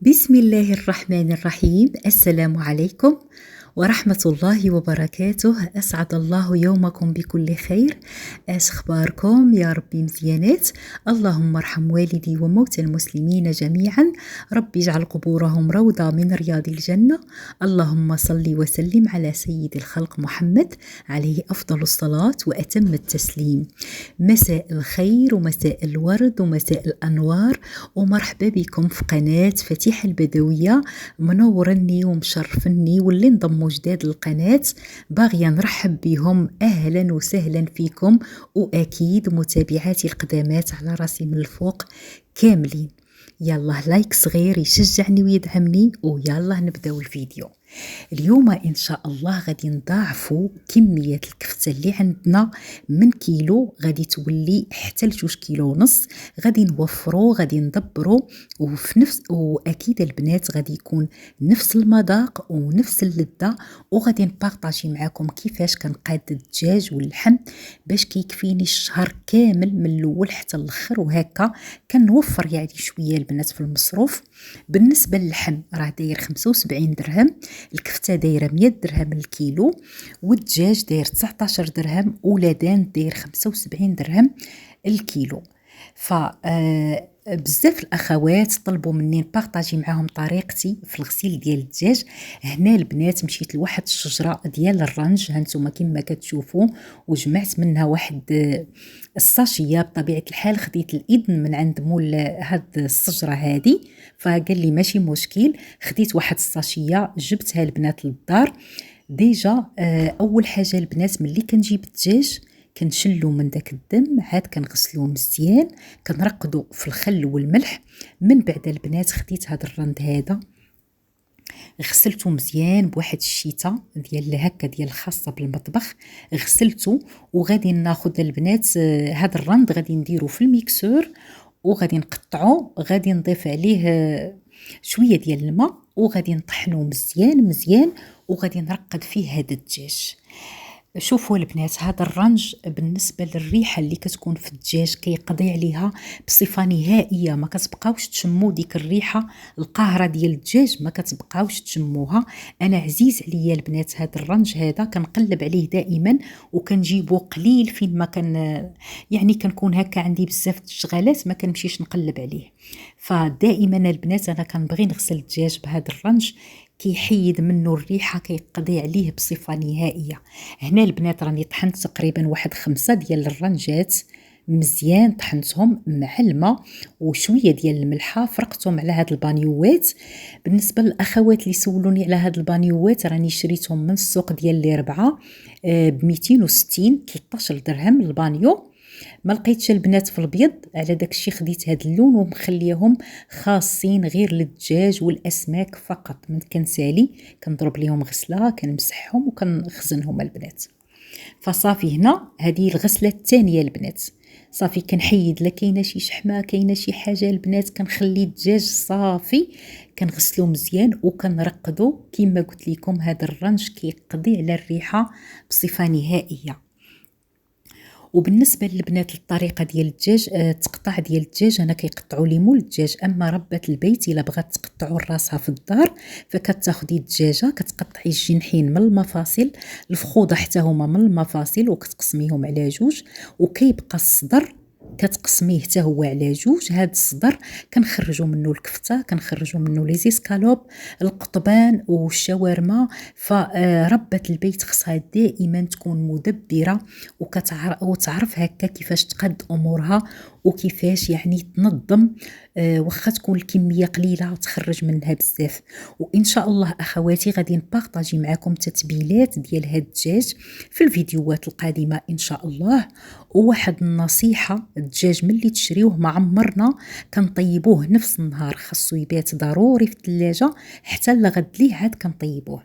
بسم الله الرحمن الرحيم. السلام عليكم ورحمة الله وبركاته. أسعد الله يومكم بكل خير. اش اخباركم؟ يا ربي مزيانات. اللهم ارحم والدي وموتى المسلمين جميعا، ربي اجعل قبورهم روضة من رياض الجنة. اللهم صل وسلم على سيد الخلق محمد عليه أفضل الصلاة وأتم التسليم. مساء الخير ومساء الورد ومساء الأنوار، ومرحبا بكم في قناة فتيحة البدوية. منورني ومشرفني واللي انضموا جداد للقناة باغية نرحب بهم. أهلا وسهلا فيكم، وأكيد متابعاتي القدامات على راسي من الفوق كاملين. يلا لايك صغير يشجعني ويدعمني، ويلا نبداو الفيديو. اليوم إن شاء الله غادي نضاعفوا كمية الكفتة اللي عندنا من كيلو، غادي تولي حتى ل2 كيلو ونص. غادي نوفروا، غادي ندبروا، وأكيد البنات غادي يكون نفس المذاق ونفس اللذة. وغادي نبارطاجي معاكم كيفاش كنقاد الدجاج واللحم باش كيكفيني الشهر كامل من الاول حتى الاخر، وهكا كنوفر يعني شويه البنات في المصروف. بالنسبه للحم راه داير 75 درهم، الكفته دايره 100 درهم الكيلو، والدجاج داير 19 درهم، ولادان داير 75 درهم الكيلو. ف بزاف الاخوات طلبوا مني نبارطاجي معاهم طريقتي في الغسيل ديال الدجاج. هنا البنات مشيت لواحد الشجره ديال الرنج، هانتوما كما كتشوفوا، وجمعت منها واحد الساشيه. بطبيعه الحال خديت الاذن من عند مول هاد الشجره هذه، فقال لي ماشي مشكل. خديت واحد الساشيه جبتها البنات للدار. ديجا اول حاجه البنات ملي كنجيب الدجاج كنشلو من داك الدم، عاد كنغسلوه مزيان، كنرقدو في الخل والملح. من بعد البنات خديت هاد الرند هذا غسلته مزيان بواحد الشيته ديال هكا ديال خاصه بالمطبخ، غسلته. وغادي ناخذ البنات هاد الرند غادي نديرو في الميكسور، وغادي نقطعو، غادي نضيف عليه شويه ديال الماء، وغادي نطحنو مزيان مزيان، وغادي نرقد فيه هذا الدجاج. شوفوا البنات، هذا الرنج بالنسبه للريحه اللي كتكون في الدجاج كيقضي عليها بصفه نهائيه، ما كتبقاوش تشموا ديك الريحه القاهره ديال الدجاج، ما كتبقاوش تشموها. انا عزيز عليا البنات هذا الرنج هذا، كنقلب عليه دائما، وكنجيبو قليل فين ما كان يعني كنكون هكا عندي بزاف الشغالات ما كنمشيش نقلب عليه. فدائما البنات انا كنبغي نغسل الدجاج بهذا الرنج، كيحيد منه الريحه، كيقضي عليه بصفه نهائيه. هنا البنات راني طحنت تقريبا واحد 5 ديال الرنجات مزيان، طحنتهم مع الماء وشويه ديال الملحه، فرقتهم على هاد البانيوات. بالنسبه للاخوات اللي سولوني على هاد البانيوات، راني شريتهم من السوق ديال الربعه ب 260 13 درهم البانيو. ما لقيتش البنات في الابيض، على داكشي خديت هاد اللون ومخليهم خاصين غير للدجاج والاسماك فقط. من كنسالي كنضرب ليهم غسله، كنمسحهم وكنخزنهم البنات. فصافي هنا هذه الغسله الثانيه البنات. صافي كنحيد، لا كاينه شي شحمه كاينه شي حاجه البنات، كنخلي الدجاج صافي كنغسلو مزيان وكنرقدو. كما قلت لكم هذا الرنج كيقضي على الريحه بصفه نهائيه. وبالنسبه للبنات الطريقه ديال الدجاج، التقطاع ديال الدجاج انا كيقطعوا لي مول الدجاج. اما ربة البيت الا بغات تقطعوا راسها في الدار، فكتاخدي الدجاجه كتقطعي الجنحين من المفاصل، الفخوضه حتى هما من المفاصل، وكتقسميهم على جوج، وكيبقى الصدر كتقسميه حتى هو على جوج. هاد الصدر كنخرجوا منه الكفته، كنخرجوا منه لي زيسكالوب، القطبان والشاورما. فربة البيت خصها دائما تكون مدبره وتعرف هكا كيفاش تقد امورها، وكيفاش يعني تنظم. واخا تكون الكميه قليله تخرج منها بزاف. وان شاء الله اخواتي غادي نبارطاجي معكم تتبيلات ديال هاد الدجاج في الفيديوهات القادمه ان شاء الله. وواحد النصيحه، الدجاج ملي تشريوه معمرنا كنطيبوه نفس النهار، خاصو يبات ضروري في الثلاجه حتى لغد ليه عاد كنطيبوه.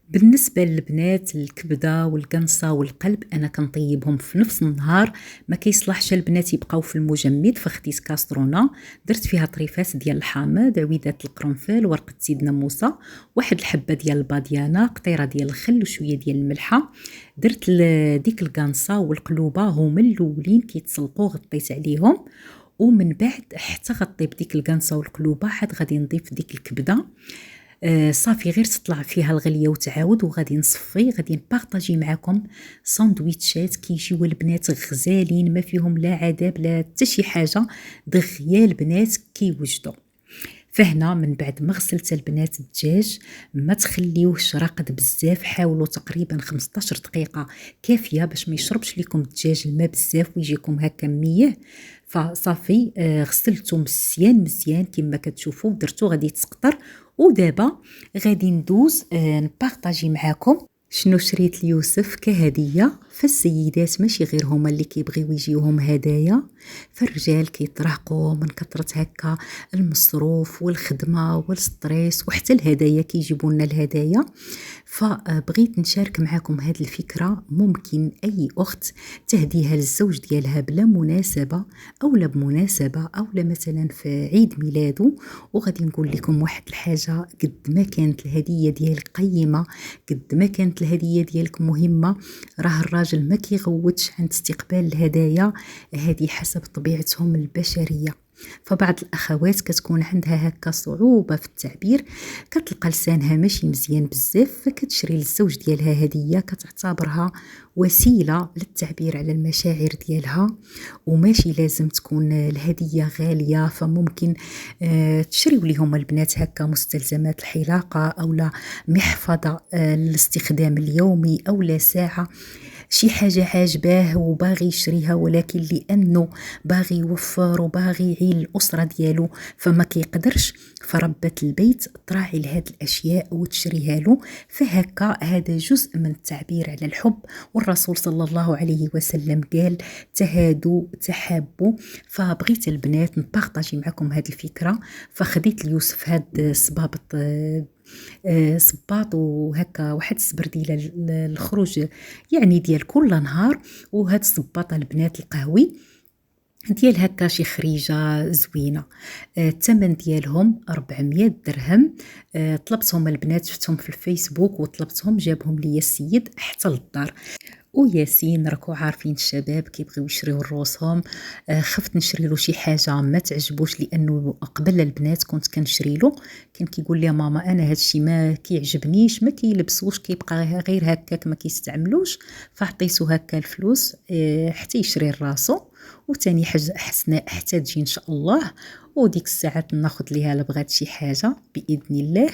بالنسبه للبنات الكبده والقنصه والقلب انا كنطيبهم في نفس النهار، ما كيصلحش البنات يبقاو في المجمد. فخديت كاسترونه درت فيها طريفات ديال الحامض، عويدات القرنفل، ورقه سيدنا موسى، واحد الحبه ديال الباديانه، قطيره ديال الخل، وشويه ديال الملحه. درت ديك القنصه والقلوبه هما الاولين كيتسلقوا، غطيت عليهم ومن بعد حتى غطيب ديك القنصه والقلوبه عاد غادي نضيف ديك الكبده. صافي غير تطلع فيها الغليه وتعاود وغادي نصفي. غادي نبارطاجي معكم ساندويتشات كيجيو البنات غزالين ما فيهم لا عذاب لا حتى شي حاجه، دغيا البنات كيوجدوا. فهنا من بعد ما غسلت البنات الدجاج ما تخليوهش راقد بزاف، حاولوا تقريبا 15 دقيقه كافيه باش ما يشربش لكم الدجاج الماء بزاف ويجيكم هكا ميه. فصافي غسلته مزيان كما كتشوفوا درتو غادي يتسقطر. ودابا غادي ندوز نبارطاجي معاكم شنو شريت ليوسف كهديه. فالسيدات ماشي غير هما اللي كيبغيو يجيوهم هدايا، فالرجال كيترهقوا من كثره هكا المصروف والخدمه والستريس، وحتى الهدايا كيجيبوا لنا الهدايا. فبغيت نشارك معكم هذه الفكره، ممكن اي اخت تهديها للزوج ديالها بلا مناسبه او لا بمناسبه او لا مثلا في عيد ميلاده. وغادي نقول لكم واحد الحاجه، قد ما كانت الهديه ديالك قيمه، قد ما كانت الهديه ديالك مهمه، راه الراجل ما كيغوتش عند استقبال الهدايا، هذه حسب طبيعتهم البشريه. فبعض الاخوات كتكون عندها هكا صعوبه في التعبير، كتلقى لسانها ماشي مزيان بزاف، فكتشري للزوج ديالها هديه كتعتبرها وسيله للتعبير على المشاعر ديالها. وماشي لازم تكون الهديه غاليه، فممكن تشريو لهم البنات هكا مستلزمات الحلاقه او لا محفظه للاستخدام اليومي او لا ساعه، شي حاجة عاجباه وباغي يشريها ولكن لأنه باغي يوفر وباغي يعين الأسرة ديالو فما كيقدرش، فربة البيت تراعي لهاد الأشياء وتشريها له. فهكا هذا جزء من التعبير على الحب، والرسول صلى الله عليه وسلم قال تهادوا تحابوا. فبغيت البنات نبارطاجي معكم هاد الفكرة، فخديت ليوسف هاد صبابط صباط وهكا واحد السبرديله الخروج يعني ديال كل نهار، وهاد الصباطه البنات القهوي ديال هكا شي خريجه زوينه. الثمن ديالهم 400 درهم. طلبتهم البنات، شفتهم في الفيسبوك وطلبتهم، جابهم لي السيد حتى للدار. وياسين راكو عارفين الشباب كيبغيو يشريو لروسهم، خفت نشري له شي حاجه ما تعجبوش، لانه قبل البنات كنت كنشري له كان كيقول لي ماما انا هادشي ما كيعجبنيش، ما كيلبسوش، كيبقى غير هكاك ما كيستعملوش. فعطيتو هكا الفلوس حتى يشري لراسو، وتاني حسناء حتى تجي ان شاء الله، وديك الساعات ناخذ ليها لبغات شي حاجه باذن الله.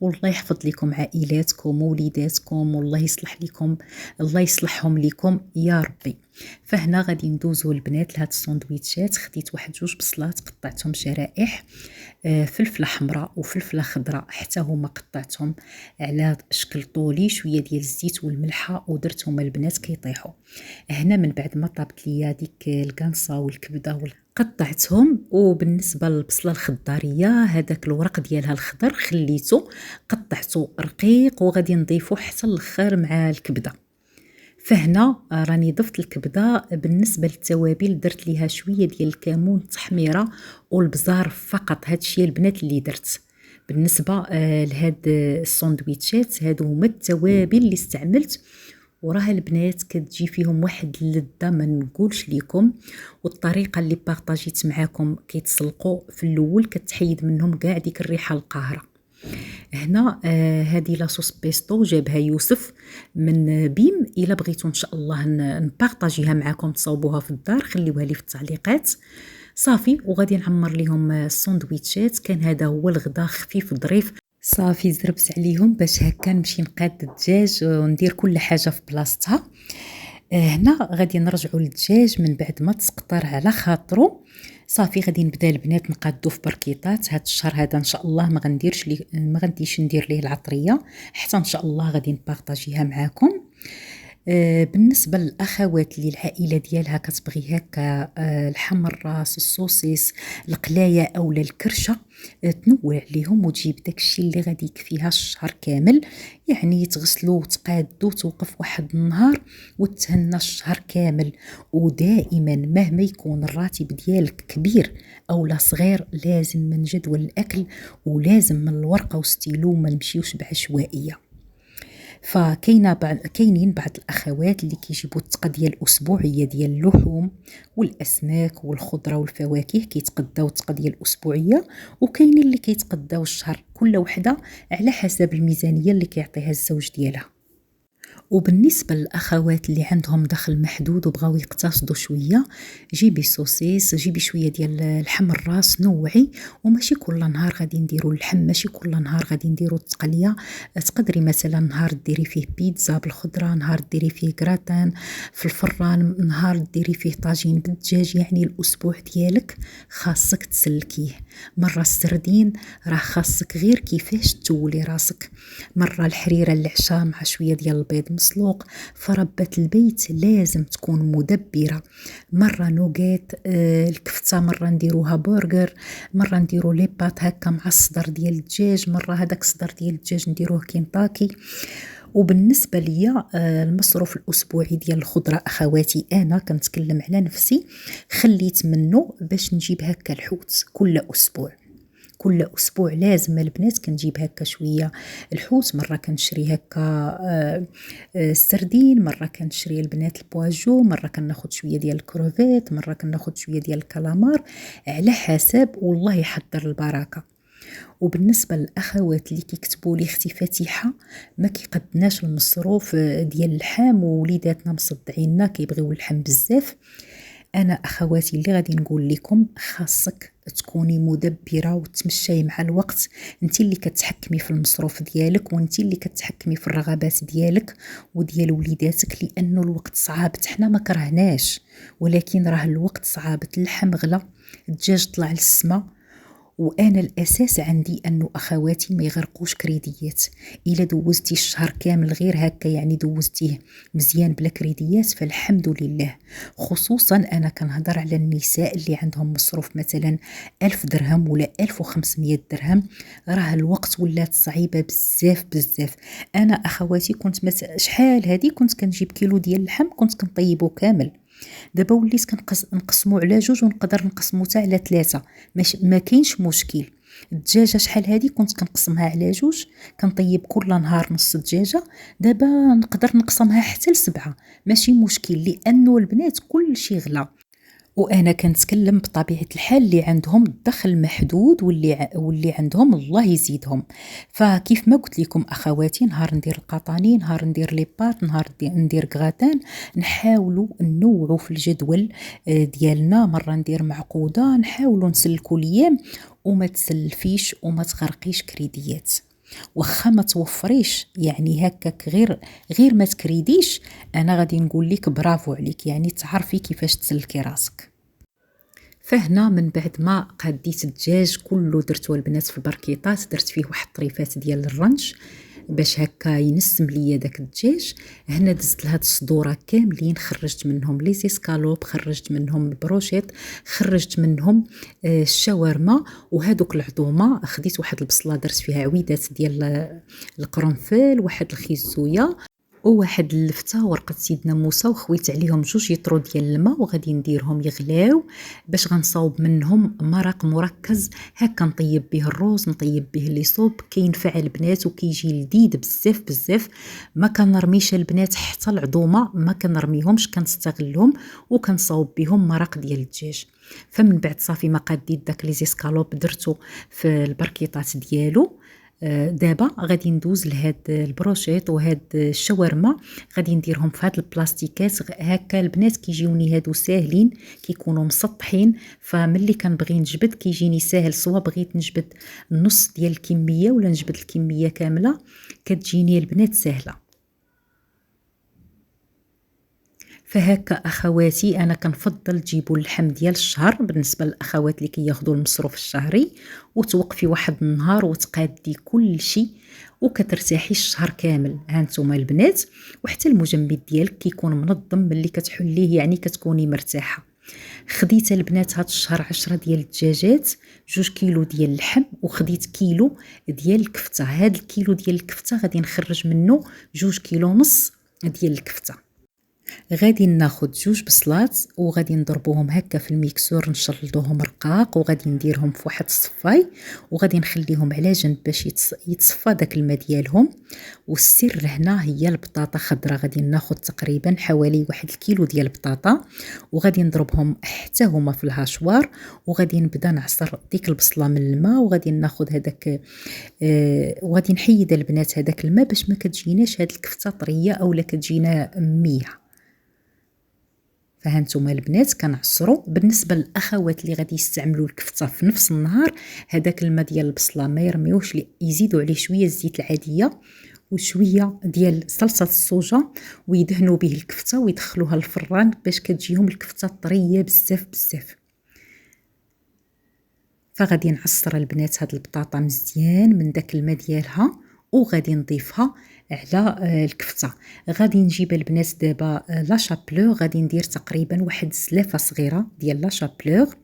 والله يحفظ لكم عائلاتكم ووليداتكم، والله يصلح لكم، الله يصلحهم لكم يا ربي. فهنا غادي ندوزو البنات لهاد الساندويتشات. خديت واحد 2 بصلات قطعتهم شرائح، فلفله حمراء وفلفله خضراء حتى هما قطعتهم على شكل طولي، شويه ديال الزيت والملحه ودرتهم البنات كيطيحوا. هنا من بعد ما طابت ليا ديك القنصه والكبده قطعتهم. وبالنسبه للبصله الخضاريه هذاك الورق ديالها الخضر خليته قطعته رقيق، وغادي نضيفه حتى الاخر مع الكبده. فهنا راني ضفت الكبده. بالنسبه للتوابل درت ليها شويه ديال الكمون، التحميره والبزار فقط. هادشي البنات اللي درت. بالنسبه لهاد الساندويتشات هادو هما التوابل اللي استعملت، وراها البنات كتجي فيهم واحد اللذه ما نقولش لكم. والطريقه اللي بارطاجيت معاكم كيتسلقوا في الاول كتحيد منهم كاع ديك الريحه القاهره. هنا هذه لاصوص بيستو جابها يوسف من بيم، الا بغيتوا ان شاء الله نبارطاجيها معكم تصاوبوها في الدار خليوها لي في التعليقات. صافي وغادي نعمر ليهم الساندويتشات. كان هذا هو الغدا خفيف ظريف. صافي زربت عليهم باش هكا نمشي نقاد الدجاج وندير كل حاجه في بلاصتها. هنا غادي نرجعوا للدجاج من بعد ما تسقطر على خاطرو. صافي غادي نبدا البنات نقادو في بركيطات. هاد الشهر هذا ان شاء الله ما غنديش ندير ليه العطريه، حتى ان شاء الله غادي نبارطاجيها معاكم. بالنسبه للاخوات اللي العائله ديالها كتبغي هكا الحم الراس، السوسيس، القلايه اولا الكرشه، تنوع ليهم وتجيب داكشي اللي غادي يكفيها الشهر كامل. يعني تغسلو وتقادو توقف واحد النهار وتهنى الشهر كامل. ودائما مهما يكون الراتب ديالك كبير او لا صغير لازم من جدول الاكل ولازم من الورقه وستيلو، ما نمشيوش بعشوائيه. كاينين بعض الاخوات اللي كيجيبوا التقضيه الاسبوعيه ديال اللحوم والاسماك والخضره والفواكه، كيتقداو التقضيه الاسبوعيه، وكاينين اللي كيتقداو الشهر، كل وحده على حسب الميزانيه اللي كيعطيها الزوج ديالها. وبالنسبة للأخوات اللي عندهم دخل محدود وبغاو يقتصدوا شوية، جيبي سوسيس، جيبي شوية ديال اللحم الراس، نوعي، وماشي كل نهار غادي نديروا اللحم، ماشي كل نهار غادي نديروا التقلية. تقدري مثلا نهار ديري فيه بيتزا بالخضرة، نهار ديري فيه كراتان في الفران، نهار ديري فيه طاجين بالدجاج. يعني الأسبوع ديالك خاصك تسلكيه. مرة السردين راه خاصك غير كيفاش تولي راسك، مرة الحريرة العشاء مع شوية ديال البيض مسلوق. فربة البيت لازم تكون مدبرة. مرة نوغيت، الكفتة مرة نديروها برجر، مرة نديرو لي بات هكا مع الصدر ديال الدجاج، مرة هذاك الصدر ديال الدجاج نديروه كينطاكي. وبالنسبة ليا المصروف الأسبوعي ديال الخضرة أخواتي، أنا كنتكلم على نفسي، خليت منه باش نجيب هكا الحوت كل أسبوع. كل أسبوع لازم البنات كنجيب هكا شوية الحوت، مرة كنشري هكا السردين، مرة كنشري البنات البواجو، مرة كناخد شوية ديال الكروفيت، مرة كناخد شوية ديال الكالامار، على حسب، والله يحضر البركة. وبالنسبة للأخوات اللي كيكتبوا لي اختي فاتحة ما كيقدناش المصروف ديال اللحم ووليداتنا مصدعيننا كيبغيو اللحم بزاف، أنا أخواتي اللي غادي نقول لكم خاصك تكوني مدبرة وتمشي مع الوقت. انت اللي كتحكمي في المصروف ديالك، وانت اللي كتحكمي في الرغبات ديالك وديال وليداتك، لأنه الوقت صعاب. حنا ما كرهناش، ولكن راه الوقت صعاب. اللحم غلا، الدجاج طلع للسما، وانا الاساس عندي انه اخواتي ما يغرقوش كريديات. الا دوزتي الشهر كامل غير هكا، يعني دوزتيه مزيان بلا كريديات، فالحمد لله. خصوصا انا كنهضر على النساء اللي عندهم مصروف مثلا 1000 درهم ولا 1500 درهم، راه الوقت ولات صعيبه بزاف بزاف. انا اخواتي كنت شحال هذه كنت كنجيب كيلو ديال اللحم كنت كنطيبه كامل، دابا وليت نقسمو على جوج، ونقدر نقسمو حتى على 3، ما كاينش مشكل. الدجاجه شحال هذه كنت كنقسمها على جوج، كنطيب كل نهار نص دجاجه، دابا نقدر نقسمها حتى ل7، ماشي مشكل، لانه البنات كل شيء غلا. وانا كنتكلم بطبيعه الحال اللي عندهم الدخل محدود، واللي عندهم الله يزيدهم. فكيف ما قلت لكم اخواتي، نهار ندير القطاني، نهار ندير لي بات، نهار ندير غراتان، نحاولوا ننوعوا في الجدول ديالنا. مره ندير معقوده، نحاولوا نسلكوا الايام وما تسلفيش وما تغرقيش كريديات. واخا ما توفريش يعني هكاك، غير ما تكريديش، انا غادي نقول لك برافو عليك، يعني تعرفي كيفاش تسلكي راسك. فهنا من بعد ما قديت الدجاج كله درتو البنات في البركيطات، درت فيه واحد الطريفات ديال الرنج باش هكا ينسم ليا داك الدجاج. هنا دزت لهاد الصدوره كاملين، خرجت منهم لي سيسكالوب، خرجت منهم البروشيت، خرجت منهم الشاورما، وهادوك العظومه خديت واحد البصله درت فيها عويدات ديال القرنفل، واحد الخيزويه، وواحد اللفته ورقه سيدنا موسى، وخويت عليهم 2 يطرو ديال الماء، وغادي نديرهم يغلاو باش غنصاوب منهم مرق مركز هكا، نطيب به الروز، نطيب به لي صوب، كينفع البنات وكيجي لذيذ بزاف بزاف. ما كنرميش البنات حتى العظومه، ما كنرميهمش، كنستغلهم وكنصاوب بهم مرق ديال الدجاج. فمن بعد صافي ما قديت داك لي زيسكالوب درتو في البركيطات ديالو. دابا غادي ندوز لهاد البروشيت وهاد الشاورما، غادي نديرهم في هاد البلاستيكات هكا. البنات كيجيوني هادو ساهلين، كيكونوا مسطحين، فملي كنبغي نجبد كيجيني ساهل، سواء بغيت نجبد نص ديال الكميه ولا نجبد الكميه كامله، كتجيني البنات سهله. فهكا اخواتي انا كنفضل تجيبوا اللحم ديال الشهر بالنسبه للاخوات اللي كياخذوا المصروف الشهري، وتوقفي واحد النهار وتقادي كل شيء وكترتاحي الشهر كامل. هانتوما البنات، وحتى المجمد ديالك كيكون منظم ملي كتحليه، يعني كتكوني مرتاحه. خديت البنات هاد الشهر 10 ديال الدجاجات، 2 كيلو ديال اللحم، وخديت كيلو ديال الكفته. هاد الكيلو ديال الكفته غادي نخرج منه 2 كيلو ونص ديال الكفته. غادي ناخد 2 بصلات وغادي نضربوهم هكا في الميكسور، نشلضوهم رقاق، وغادي نديرهم في واحد الصفاي وغادي نخليهم على جنب باش يتصفى داك الماء ديالهم. والسر هنا هي البطاطا خضراء، غادي ناخد تقريبا حوالي 1 الكيلو ديال البطاطا وغادي نضربهم حتى هما في الهاشوار، وغادي نبدا نعصر ديك البصله من الماء، وغادي ناخد هذاك وغادي نحيد البنات هذاك الماء باش ما كتجيناش هاد الكفته طريه اولا كتجينا ميه. فهانتوما البنات كنعصروا. بالنسبه للاخوات اللي غادي يستعملوا الكفته في نفس النهار، هذاك الماء ديال البصله ما يرميوش، يزيدوا عليه شويه الزيت العاديه وشويه ديال صلصه الصوجه ويدهنوا به الكفته ويدخلوها للفران باش كتجيهم الكفته طريه بزاف بزاف. فغادي نعصر البنات هاد البطاطا مزيان من داك الماء ديالها وغادي نضيفها على الكفته. غادي نجيب البنات دابا لا شابلور، غادي ندير تقريبا واحد زلافه صغيره ديال لا شابلور،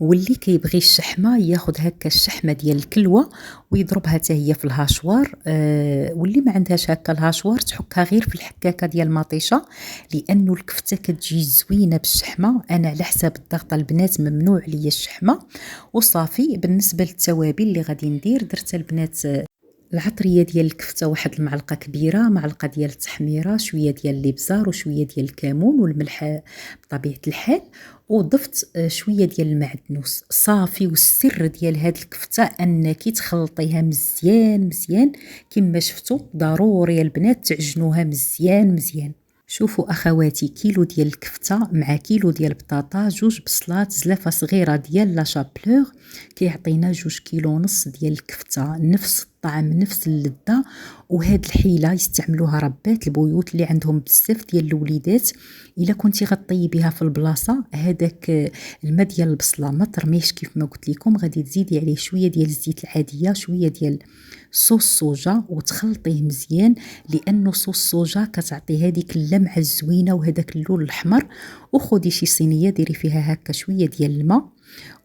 واللي كيبغي الشحمه ياخذ هكا الشحمه ديال الكلوه ويضربها حتى هي في الهاشوار. واللي ما عندهاش هكا الهاشوار تحكها غير في الحكاكه ديال المطيشه، لانه الكفته كتجي زوينه بالشحمه. انا على حساب الضغط البنات ممنوع عليا الشحمه وصافي. بالنسبه للتوابل اللي غادي ندير، درت البنات العطريه ديال الكفته واحد المعلقه كبيره، معلقه ديال التحميره، شويه ديال الابزار وشويه ديال الكمون والملح بطبيعه الحال، وضفت شويه ديال المعدنوس صافي. والسر ديال هاد الكفته انك تخلطيها مزيان مزيان كما شفتوا. ضروري البنات تعجنوها مزيان مزيان. شوفوا اخواتي، كيلو ديال الكفته مع كيلو ديال البطاطا، 2 بصلات، زلافه صغيره ديال لا شابلور كيعطينا 2 كيلو ونص ديال الكفته، نفس الطعم نفس اللذه. وهاد الحيله يستعملوها ربات البيوت اللي عندهم بزاف ديال الوليدات. الا كنتي غطيبيها في البلاصه، هذاك الماء ديال البصله ما ترميش كيف ما قلت لكم، غادي تزيدي عليه شويه ديال الزيت العاديه، شويه ديال صوص صوجا وتخلطيه مزيان، لانه صوص صوجا كتعطي هذيك اللمعه الزوينه وهذاك اللون الاحمر. وخدي شي صينيه ديري فيها هكا شويه ديال الماء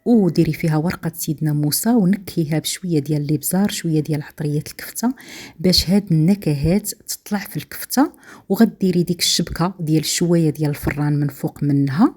وديري فيها ورقه سيدنا موسى ونكيها بشويه ديال الابزار، شويه ديال عطريه الكفته باش هاد النكهات تطلع في الكفته. وغديري ديك الشبكه ديال شويه ديال الفران من فوق منها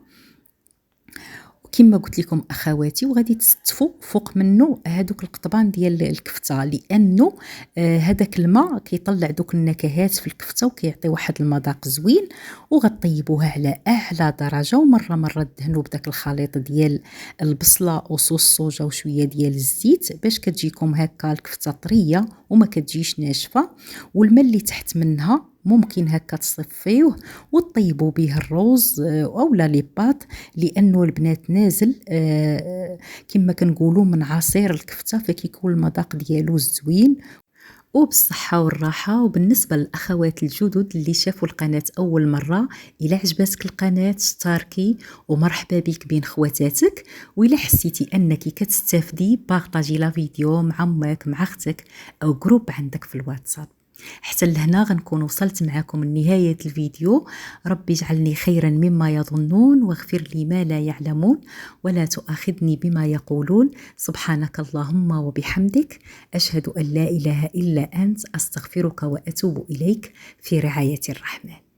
كما قلت لكم اخواتي، وغادي تستفوا فوق منه هذوك القطبان ديال الكفته، لانه هذاك الماء كيطلع دوك النكهات في الكفته وكيعطي واحد المذاق زوين. وغطيبوها على اعلى درجه، ومره مره دهنوا بداك الخليط ديال البصله وصوص الصوجا وشويه ديال الزيت باش كتجيكم هكا الكفته طريه وما كتجيش ناشفه. والماء اللي تحت منها ممكن هكا تصفيوه وتطيبوا به الروز اولا لي بات، لانه البنات نازل كما كنقولوا من عصير الكفته، فكيكون المذاق ديالو زوين وبالصحه والراحه. وبالنسبه للاخوات الجدد اللي شافوا القناه اول مره، الى عجبتك القناه اشتركي ومرحبا بك بين خواتاتك. وإلا حسيتي انك كتستافدي بارطاجي لا فيديو مع امك مع اختك او جروب عندك في الواتساب. حتى لهنا غنكون وصلت معكم لنهاية الفيديو. ربي يجعلني خيرا مما يظنون واغفر لي ما لا يعلمون ولا تؤاخذني بما يقولون. سبحانك اللهم وبحمدك، أشهد أن لا إله إلا أنت، أستغفرك وأتوب إليك، في رعاية الرحمن.